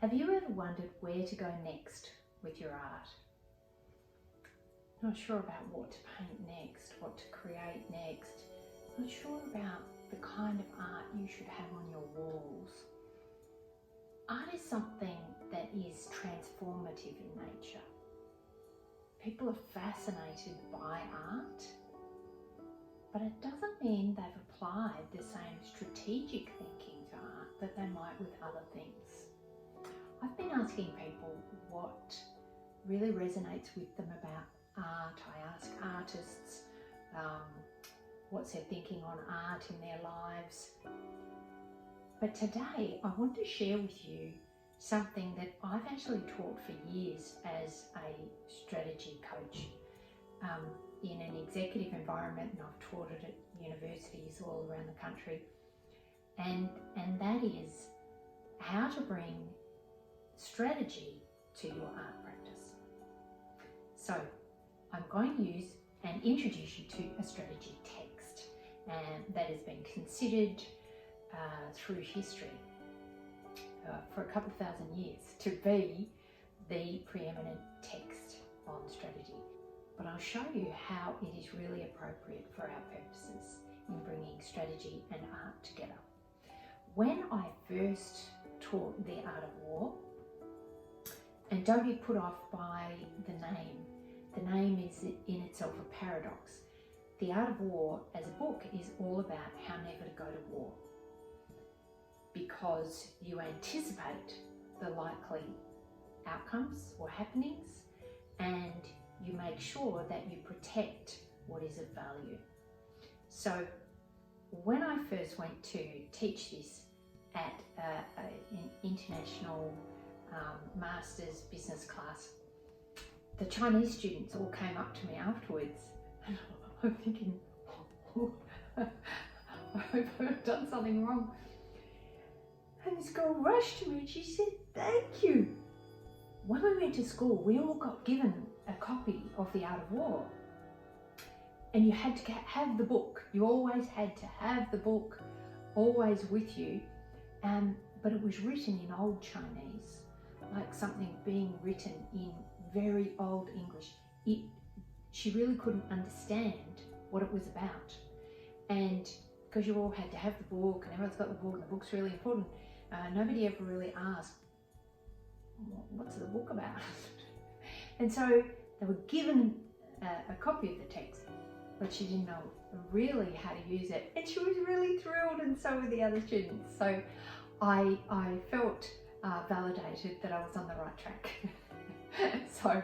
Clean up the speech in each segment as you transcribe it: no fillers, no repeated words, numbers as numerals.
Have you ever wondered where to go next with your art? Not sure about what to paint next, what to create next, not sure about the kind of art you should have on your walls. Art is something that is transformative in nature. People are fascinated by art, but it doesn't mean they've applied the same strategic thinking to art that they might with other things. I've been asking people what really resonates with them about art. I ask artists what's their thinking on art in their lives. But today I want to share with you something that I've actually taught for years as a strategy coach in an executive environment, and I've taught it at universities all around the country. And that is how to bring strategy to your art practice. So I'm going to use and introduce you to a strategy text, and that has been considered through history for a couple of thousand years to be the preeminent text on strategy. But I'll show you how it is really appropriate for our purposes in bringing strategy and art together. When I first taught the art of war, and don't be put off by the name is in itself a paradox. The Art of War as a book is all about how never to go to war, because you anticipate the likely outcomes or happenings, and you make sure that you protect what is of value. So when I first went to teach this at an international master's business class, the Chinese students all came up to me afterwards, and I'm thinking, oh, I hope I've done something wrong. And this girl rushed to me and she said, "Thank you." When we went to school, we all got given a copy of The Art of War, and you had to have the book. You always had to have the book always with you, but it was written in Old Chinese, like something being written in very old English. She really couldn't understand what it was about, and because you all had to have the book and everyone's got the book and the book's really important, nobody ever really asked, what's the book about? And so they were given a copy of the text, but she didn't know really how to use it, and she was really thrilled, and so were the other students. So I felt validated that I was on the right track. So,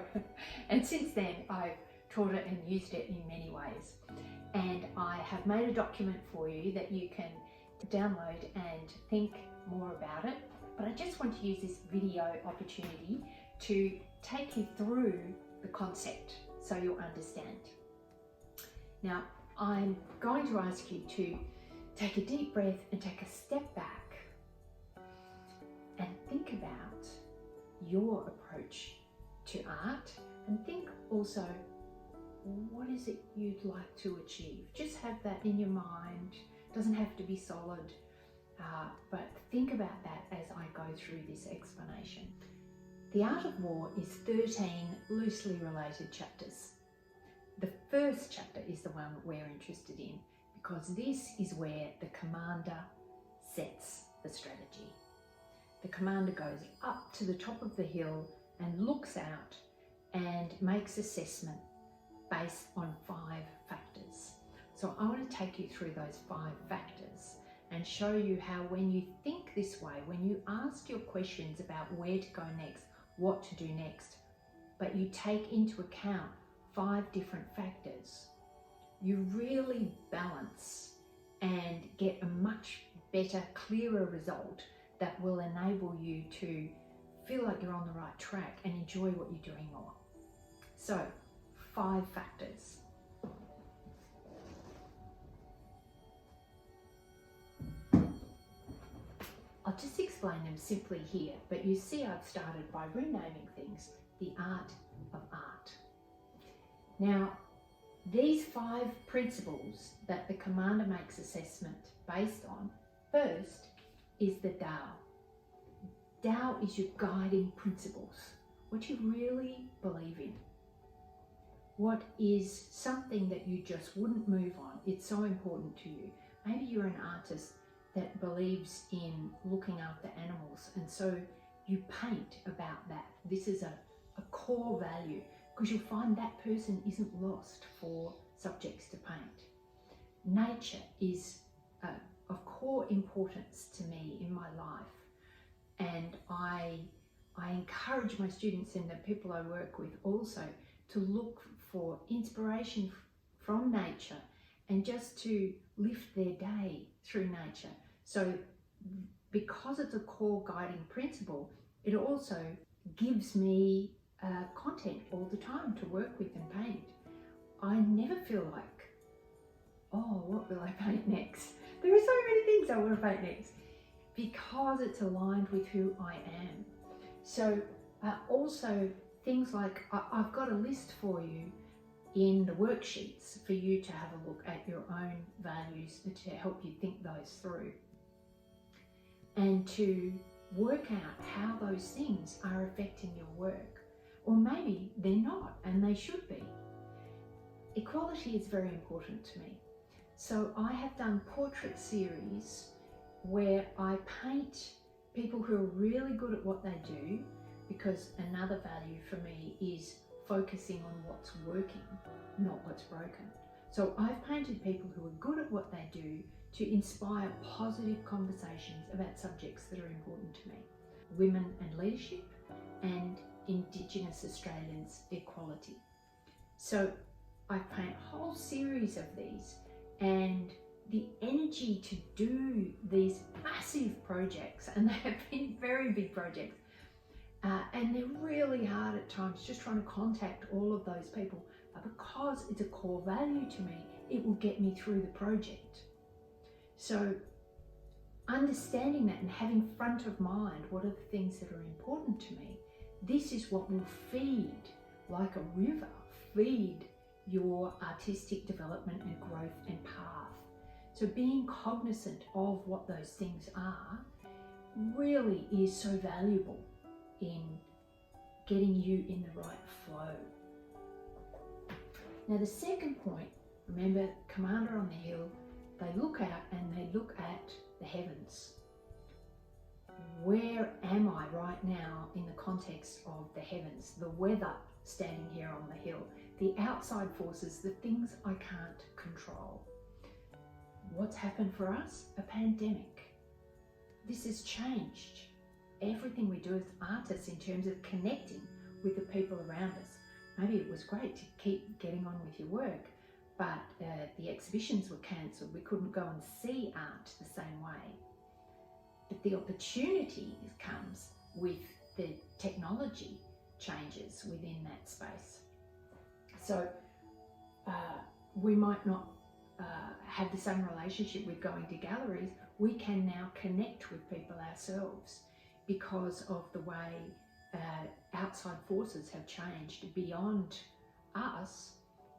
and since then I've taught it and used it in many ways, and I have made a document for you that you can download and think more about it. But I just want to use this video opportunity to take you through the concept so you'll understand. Now, I'm going to ask you to take a deep breath and take a step back and think about your approach to art, and think also, what is it you'd like to achieve? Just have that in your mind. It doesn't have to be solid, but think about that as I go through this explanation. The Art of War is 13 loosely related chapters. The first chapter is the one we're interested in, because this is where the commander sets the strategy. The commander goes up to the top of the hill and looks out and makes assessment based on 5 factors. So I want to take you through those 5 factors and show you how, when you think this way, when you ask your questions about where to go next, what to do next, but you take into account 5 different factors, you really balance and get a much better, clearer result that will enable you to feel like you're on the right track and enjoy what you're doing more. So, 5 factors. I'll just explain them simply here, but you see I've started by renaming things the art of art. Now, these 5 principles that the commander makes assessment based on, first is the Tao. Tao is your guiding principles, what you really believe in. What is something that you just wouldn't move on? It's so important to you. Maybe you're an artist that believes in looking after animals, and so you paint about that. This is a core value, because you'll find that person isn't lost for subjects to paint. Nature is of core importance to me in my life, and I encourage my students and the people I work with also to look for inspiration from nature and just to lift their day through nature. So because it's a core guiding principle, it also gives me content all the time to work with and paint. I never feel like, oh, what will I paint next? There are so many things I want to paint next, because it's aligned with who I am. So also things like, I've got a list for you in the worksheets for you to have a look at your own values to help you think those through and to work out how those things are affecting your work. Or maybe they're not and they should be. Equality is very important to me. So I have done portrait series where I paint people who are really good at what they do, because another value for me is focusing on what's working, not what's broken. So I've painted people who are good at what they do to inspire positive conversations about subjects that are important to me. Women and leadership, and Indigenous Australians equality. So I paint a whole series of these, and the energy to do these massive projects, and they have been very big projects, and they're really hard at times, just trying to contact all of those people. But because it's a core value to me, it will get me through the project. So understanding that and having front of mind what are the things that are important to me, this is what will feed, like a river, feed your artistic development and growth and path. So being cognizant of what those things are really is so valuable in getting you in the right flow. Now the second point, remember, Commander on the Hill, they look out and they look at the heavens. Where am I right now in the context of the heavens, the weather standing here on the hill, the outside forces, the things I can't control? What's happened for us? A pandemic. This has changed everything we do as artists in terms of connecting with the people around us. Maybe it was great to keep getting on with your work, but the exhibitions were cancelled. We couldn't go and see art the same way. But the opportunity comes with the technology changes within that space. So we might not have the same relationship with going to galleries. We can now connect with people ourselves because of the way outside forces have changed beyond us.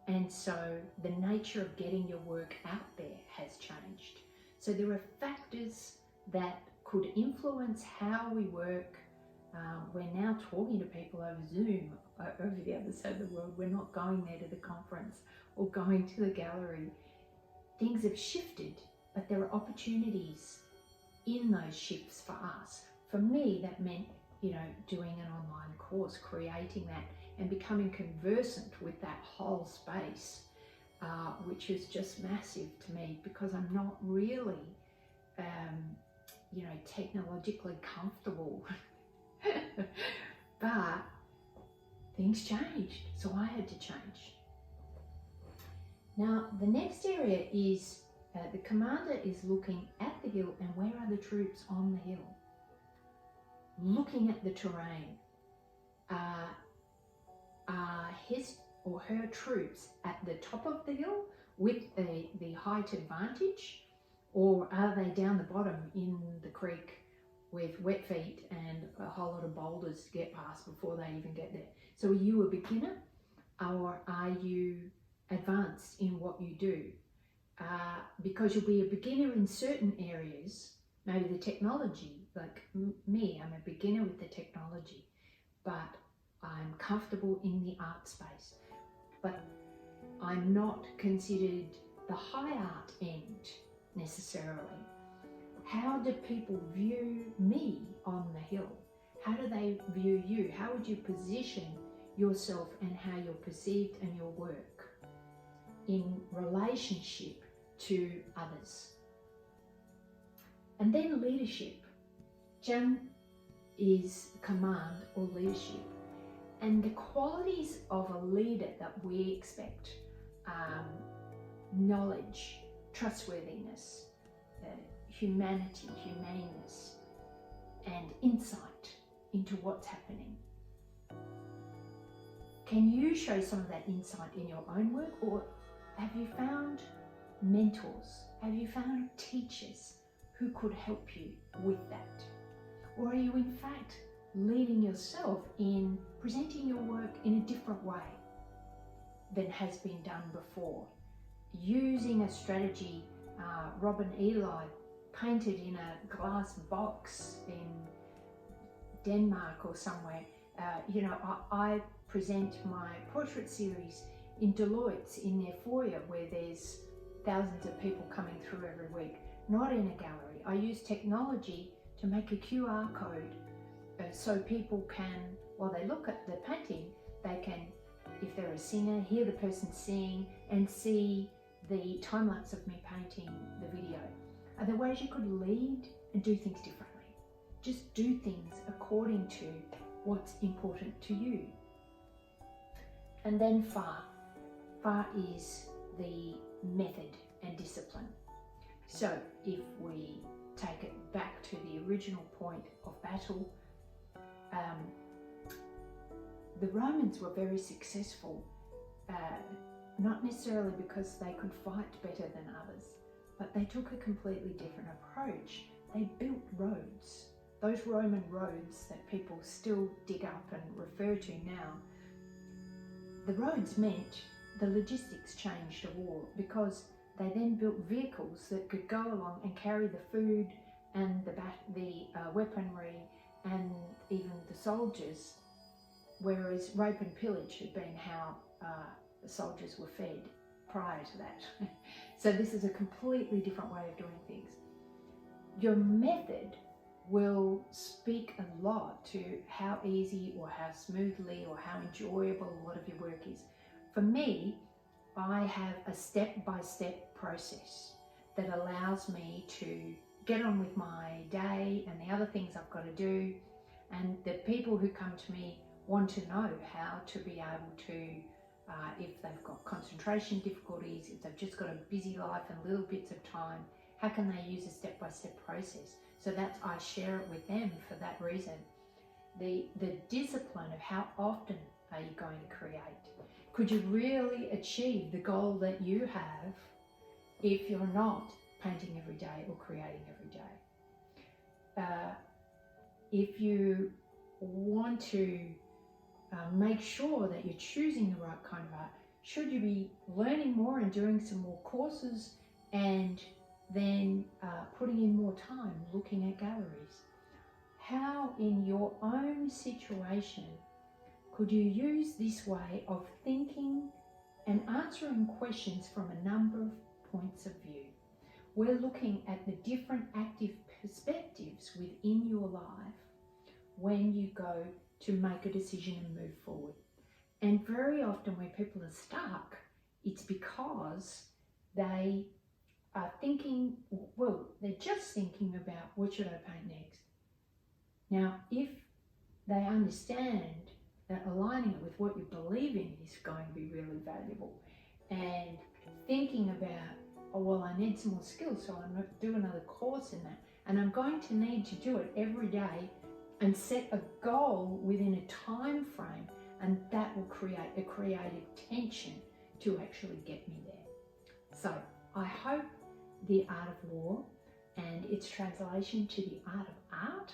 And so the nature of getting your work out there has changed. So there are factors that could influence how we work. We're now talking to people over Zoom over the other side of the world. We're not going there to the conference or going to the gallery. Things have shifted, but there are opportunities in those shifts for us. For me, that meant, doing an online course, creating that and becoming conversant with that whole space, which is just massive to me because I'm not really, technologically comfortable. But things changed, so I had to change. Now, the next area is the commander is looking at the hill, and where are the troops on the hill? Looking at the terrain. Are his or her troops at the top of the hill with the height advantage, or are they down the bottom in the creek with wet feet and a whole lot of boulders to get past before they even get there? So are you a beginner, or are you advanced in what you do? Because you'll be a beginner in certain areas, maybe the technology like me, I'm a beginner with the technology, but I'm comfortable in the art space. But I'm not considered the high art end necessarily. How do people view me on the hill? How do they view you? How would you position yourself and how you're perceived and your work in relationship to others? And then leadership. Jen is command or leadership. And the qualities of a leader that we expect, knowledge, trustworthiness, humanity, humaneness, and insight into what's happening. Can you show some of that insight in your own work, or have you found mentors? Have you found teachers who could help you with that? Or are you in fact leading yourself in presenting your work in a different way than has been done before? Using a strategy Robin Eli painted in a glass box in Denmark or somewhere. I present my portrait series in Deloitte's in their foyer, where there's thousands of people coming through every week, not in a gallery. I use technology to make a QR code so people can, while they look at the painting, they can, if they're a singer, hear the person sing and see the time lapse of me painting the video. Are there ways you could lead and do things differently? Just do things according to what's important to you. And then FAR. FAR is the method and discipline. So if we take it back to the original point of battle, the Romans were very successful, not necessarily because they could fight better than others, but they took a completely different approach. They built roads. Those Roman roads that people still dig up and refer to now, the roads meant the logistics changed a war, because they then built vehicles that could go along and carry the food and the weaponry and even the soldiers, whereas rape and pillage had been how the soldiers were fed prior to that. So this is a completely different way of doing things. Your method will speak a lot to how easy or how smoothly or how enjoyable a lot of your work is. For me, I have a step-by-step process that allows me to get on with my day and the other things I've got to do. And the people who come to me want to know how to be able to, if they've got concentration difficulties, if they've just got a busy life and little bits of time, how can they use a step-by-step process? So that's, I share it with them for that reason. The discipline of how often are you going to create? Could you really achieve the goal that you have if you're not painting every day or creating every day? If you want to make sure that you're choosing the right kind of art, should you be learning more and doing some more courses and then putting in more time looking at galleries? How in your own situation could you use this way of thinking and answering questions from a number of points of view? We're looking at the different active perspectives within your life when you go to make a decision and move forward. And very often when people are stuck, it's because they are thinking, well, they're just thinking about what should I paint next. Now, if they understand that aligning it with what you believe in is going to be really valuable, and thinking about, oh, well, I need some more skills, so I'm going to do another course in that, and I'm going to need to do it every day and set a goal within a time frame, and that will create a creative tension to actually get me there. So I hope the art of war and its translation to the art of art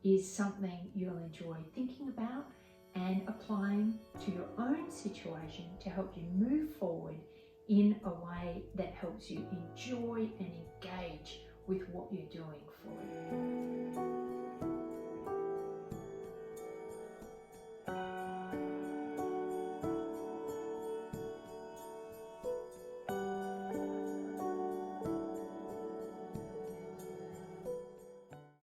is something you'll enjoy thinking about and applying to your own situation to help you move forward in a way that helps you enjoy and engage with what you're doing for you.